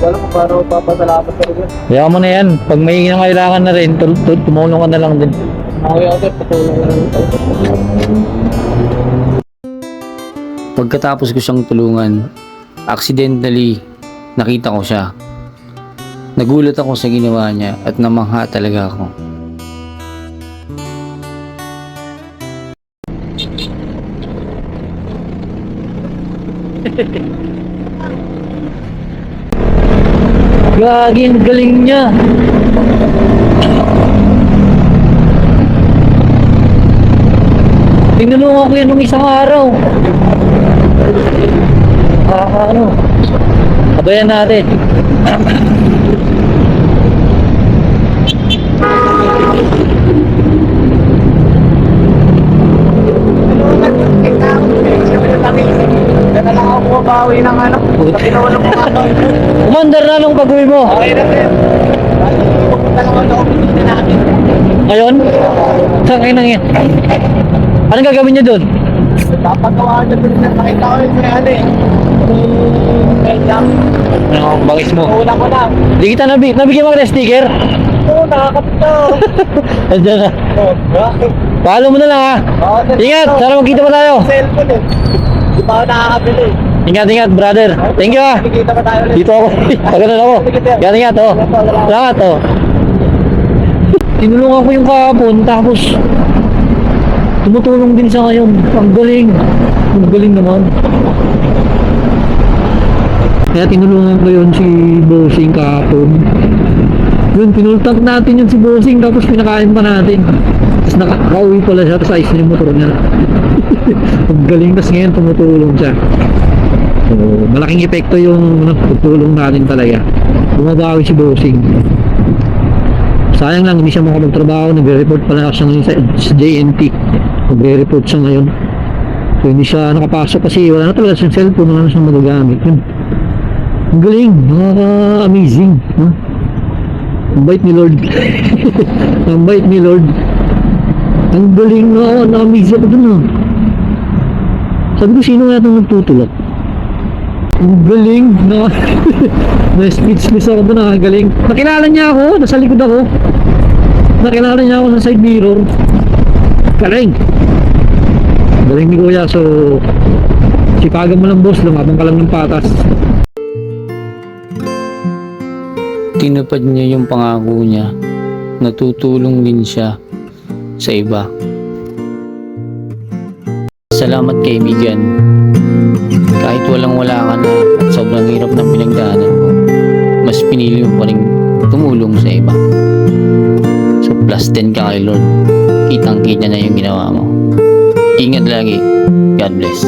Wala ko paano papasalamat ka rin. Kaya mo na yan. Pag may kailangan na rin, tumulong ka na lang din. Okay, okay, patulong na lang. Pagkatapos ko siyang tulungan, accidentally nakita ko siya. Nagulat ako sa ginawa niya at namangha talaga ako. Gagi, ang galing niya. Tinulungan ko yan nung isang araw. Ano? Abayan natin. Kaya lang ako bumabawi ng ano. Sa pinulong mo ano. Commander na nung pag-uwi mo. Okay na sir. Pupunta lang ako sa opisina namin. Ngayon? Saan kayo nang yan? Anong gagawin niyo doon? Papagawa niya doon na nakita ko yung may ano eh. Ano, bangis mo? Una ko na. Di kita nabigyan mo ng sticker? Oo, nakakapito. Andiyan na. Follow mo na lang ha. Ingat, sana magkita pa tayo. Cellphone eh. Di pa ako nakakabili. Ingat, brother. Thank you ha. Nakikita pa tayo ulit. Dito ako. Pagkanan ako. Ingat oh. Salamat oh. Tinulungan ko yung kahapon, tapos tumutulong din siya ngayon. Ang galing. Ang galing naman. Kaya tinulungan ko yun si Bossing kahapon. Yun, pinultang natin yun si Bossing, tapos pinakain pa natin. Tapos nakauwi pala siya, tapos ayos na yung motor niya. Ang galing, tapos ngayon tumutulong siya. So, malaking epekto yung tutulong natin talaga. Bumabawi si Bossing. Sayang lang, hindi siya makapagtrabaho. Nagre-report pala siya ngayon sa JNT. Nagre-report siya ngayon. So, hindi siya nakapasok kasi wala na talaga siyang cellphone, wala na siyang magagamit. Yun. Ang galing, nakaka-amazing. Huh? Ang bait ni Lord. Ang bait ni Lord. Ang galing, na-amaze ako dun ah. Sabi ko, sino nga itong nagtutulak? Ang galing, na-speechless ako dun ah, galing. Nakilala niya ako, nasa likod ako. Nakilala niya ako sa side mirror. Galing. Galing ni Kuya, so sipagan mo lang boss, lumabang ka lang ng patas. Tinupad niya yung pangako niya. Natutulong din siya sa iba. Salamat kaibigan. Kahit walang-wala ka na at sobrang hirap ng pinagdaanan mo, mas pinili mo pa rin tumulong sa iba. So plus 10 ka kay Lord. Kitang-kita na yung ginawa mo. Ingat lagi. God bless.